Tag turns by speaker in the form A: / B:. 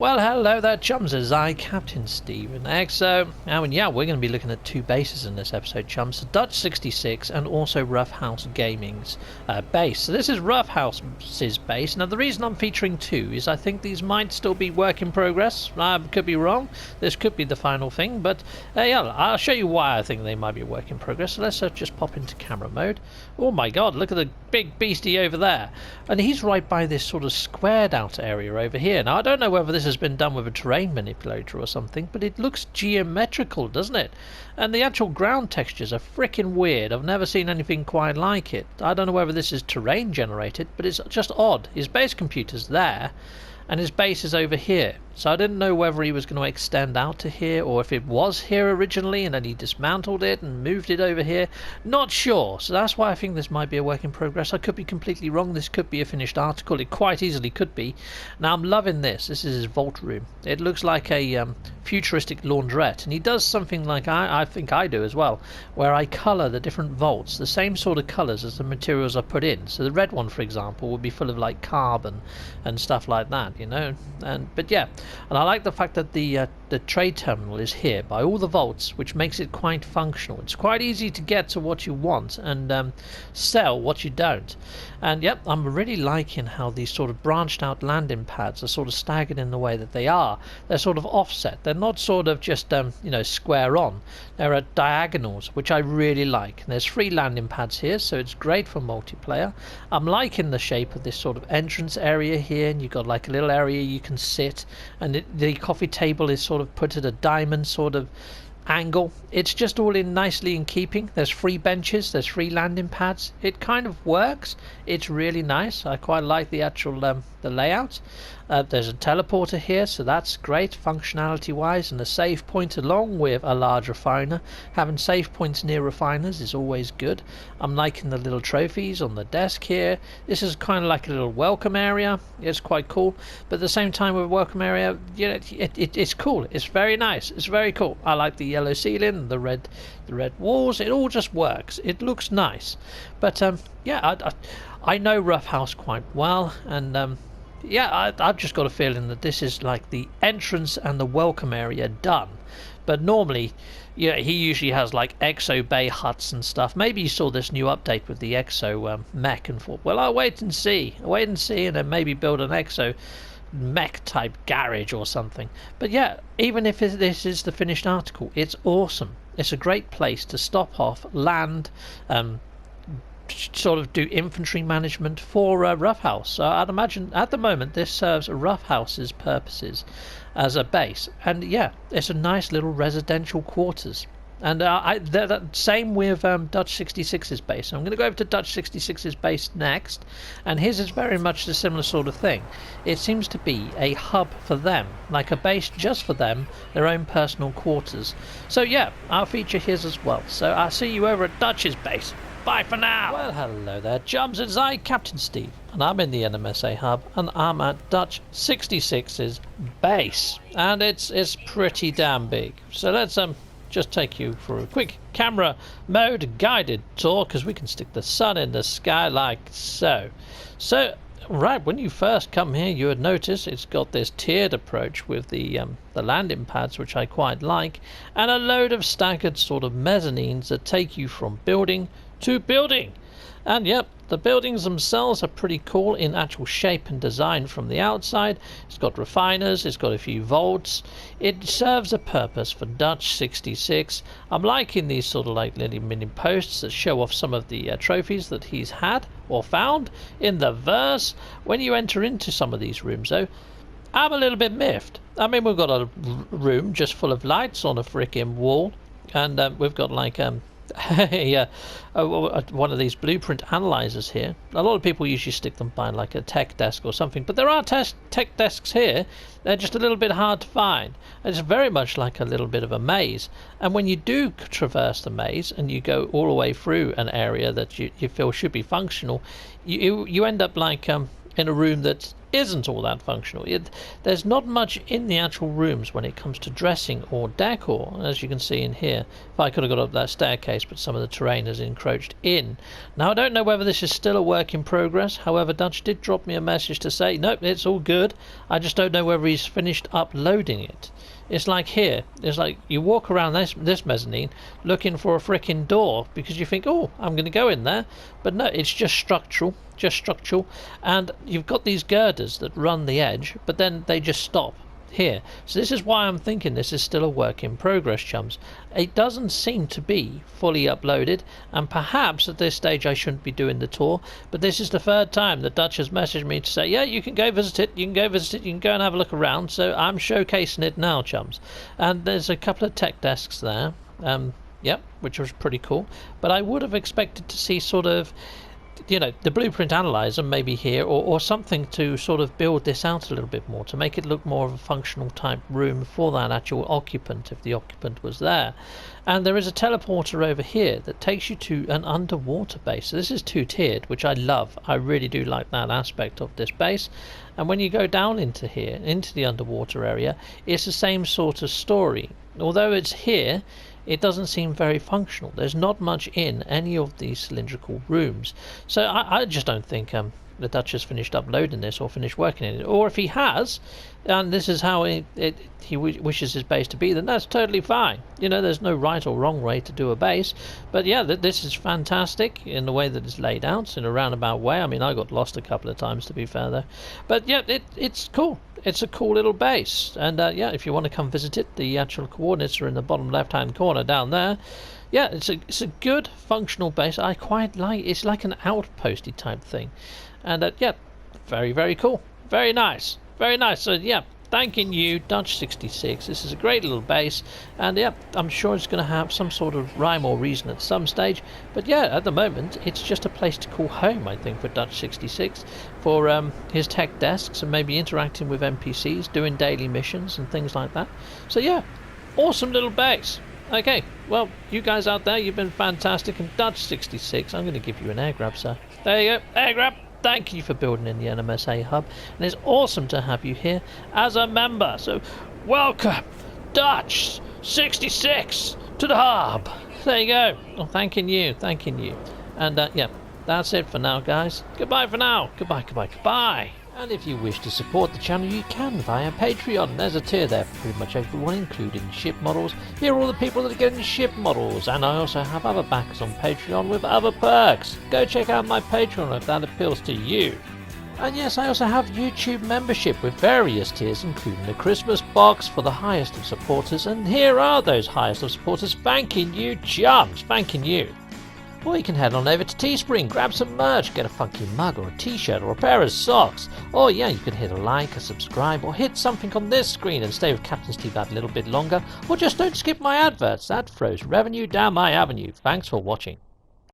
A: Well, hello there, chums. It's I, Captain Steve, and EXO. And yeah, we're going to be looking at two bases in this episode, chums. Dutch66 and also Ruff House Gaming's base. So this is Ruff House's base. Now, the reason I'm featuring two is I think these might still be work in progress. I could be wrong. This could be the final thing, but yeah, I'll show you why I think they might be a work in progress. So let's just pop into camera mode. Oh my god, look at the big beastie over there. And he's right by this sort of squared out area over here. Now, I don't know whether this has been done with a terrain manipulator or something, but it looks geometrical, doesn't it? And the actual ground textures are freaking weird. I've never seen anything quite like it. I don't know whether this is terrain generated, but it's just odd. His base computer's there and his base is over here. So I didn't know whether he was going to extend out to here or if it was here originally and then he dismantled it and moved it over here. Not sure. So that's why I think this might be a work in progress. I could be completely wrong. This could be a finished article. It quite easily could be. Now I'm loving this. This is his vault room. It looks like a futuristic laundrette, and he does something like I think I do as well, where I colour the different vaults the same sort of colours as the materials I put in. So the red one, for example, would be full of like carbon and stuff like that, you know. But yeah. And I like the fact that the trade terminal is here by all the vaults, which makes it quite functional. It's quite easy to get to what you want and sell what you don't. And yep, I'm really liking how these sort of branched out landing pads are sort of staggered in the way that they are. They're sort of offset. They're not sort of just you know, square on. They're at diagonals, which I really like. And there's 3 landing pads here, so it's great for multiplayer. I'm liking the shape of this sort of entrance area here, and you've got like a little area you can sit, and the coffee table is sort of put at a diamond sort of angle. It's just all in nicely in keeping. There's 3 benches, there's 3 landing pads. It kind of works. It's really nice. I quite like the actual the layout. There's a teleporter here, so that's great functionality wise, and a save point along with a large refiner. Having save points near refiners is always good. I'm liking the little trophies on the desk here. This is kind of like a little welcome area. It's quite cool, but at the same time with a welcome area, you know, it's cool. It's very nice. It's very cool. I like the yellow ceiling, the red walls. It all just works. It looks nice. But yeah, I know Ruff House quite well, and yeah, I've just got a feeling that this is like the entrance and the welcome area done. But normally, yeah, he usually has like EXO Bay huts and stuff. Maybe you saw this new update with the EXO mech and thought, well, I'll wait and see, and then maybe build an EXO mech type garage or something. But yeah, even if this is the finished article, it's awesome. It's a great place to stop off, land, sort of do infantry management for Ruff House. So I'd imagine at the moment this serves Ruff House's purposes as a base, and yeah, it's a nice little residential quarters. And same with Dutch66's base. So I'm going to go over to Dutch66's base next, and his is very much the similar sort of thing. It seems to be a hub for them, like a base just for them, their own personal quarters. So yeah, I'll feature his as well. So I'll see you over at Dutch's base. Bye for now! Well, hello there, chums. It's I, Captain Steve, and I'm in the NMSA hub, and I'm at Dutch66's base, and it's pretty damn big. So let's just take you for a quick camera mode guided tour, because we can stick the sun in the sky like so. So right, when you first come here, you would notice it's got this tiered approach with the landing pads, which I quite like, and a load of staggered sort of mezzanines that take you from building to building. And yep, the buildings themselves are pretty cool in actual shape and design from the outside. It's got refiners, it's got a few vaults. It serves a purpose for Dutch66. I'm liking these sort of like little mini posts that show off some of the trophies that he's had or found in the verse. When you enter into some of these rooms though, I'm a little bit miffed. I mean, we've got a room just full of lights on a freaking wall, and we've got like one of these blueprint analyzers here. A lot of people usually stick them by like a tech desk or something, but there are tech desks here. They're just a little bit hard to find. It's very much like a little bit of a maze, and when you do traverse the maze and you go all the way through an area that you feel should be functional, you end up like in a room that isn't all that functional. There's not much in the actual rooms when it comes to dressing or decor, as you can see in here. If I could have got up that staircase, but some of the terrain has encroached in. Now, I don't know whether this is still a work in progress. However, Dutch did drop me a message to say, nope, it's all good. I just don't know whether he's finished uploading it. It's like here. It's like you walk around this mezzanine looking for a frickin' door because you think, oh, I'm going to go in there. But no, it's just structural. And you've got these girders that run the edge, but then they just stop here. So this is why I'm thinking this is still a work in progress, chums. It doesn't seem to be fully uploaded, and perhaps at this stage I shouldn't be doing the tour, but this is the third time that Dutch has messaged me to say, yeah, you can go visit it, you can go and have a look around. So I'm showcasing it now, chums. And there's a couple of tech desks there, yep, which was pretty cool, but I would have expected to see sort of, you know, the blueprint analyzer maybe here, or something to sort of build this out a little bit more, to make it look more of a functional type room for that actual occupant, if the occupant was there. And there is a teleporter over here that takes you to an underwater base. So this is two-tiered, which I love. I really do like that aspect of this base. And when you go down into here, into the underwater area, it's the same sort of story. Although it's here, it doesn't seem very functional. There's not much in any of these cylindrical rooms. So I just don't think the Dutch has finished uploading this or finished working in it. Or if he has, and this is how he wishes his base to be, then that's totally fine. You know, there's no right or wrong way to do a base. But yeah, this is fantastic in the way that it's laid out, in a roundabout way. I mean, I got lost a couple of times, to be fair, though. But yeah, it's cool. It's a cool little base. And yeah, if you want to come visit it, the actual coordinates are in the bottom left-hand corner down there. Yeah, it's a good functional base. I quite like. It's like an outposty type thing. And yeah, very, very cool. Very nice. Very nice. So yeah, thanking you, Dutch66. This is a great little base. And yeah, I'm sure it's going to have some sort of rhyme or reason at some stage. But yeah, at the moment, it's just a place to call home, I think, for Dutch66. For his tech desks and maybe interacting with NPCs, doing daily missions and things like that. So yeah, awesome little base. Okay, well, you guys out there, you've been fantastic. And Dutch66, I'm going to give you an air grab, sir. There you go, air grab. Thank you for building in the NMSA hub, and it's awesome to have you here as a member. So welcome, Dutch66, to the hub. There you go. Well, thanking you. And yeah, that's it for now, guys. Goodbye for now. Goodbye. And if you wish to support the channel, you can via Patreon. There's a tier there for pretty much everyone, including ship models. Here are all the people that are getting ship models. And I also have other backers on Patreon with other perks. Go check out my Patreon if that appeals to you. And yes, I also have YouTube membership with various tiers, including the Christmas box for the highest of supporters. And here are those highest of supporters, thanking you, chums, thanking you. Or you can head on over to Teespring, grab some merch, get a funky mug or a t-shirt or a pair of socks. Or yeah, you can hit a like, a subscribe, or hit something on this screen and stay with Captain Steve that little bit longer. Or just don't skip my adverts, that throws revenue down my avenue. Thanks for watching.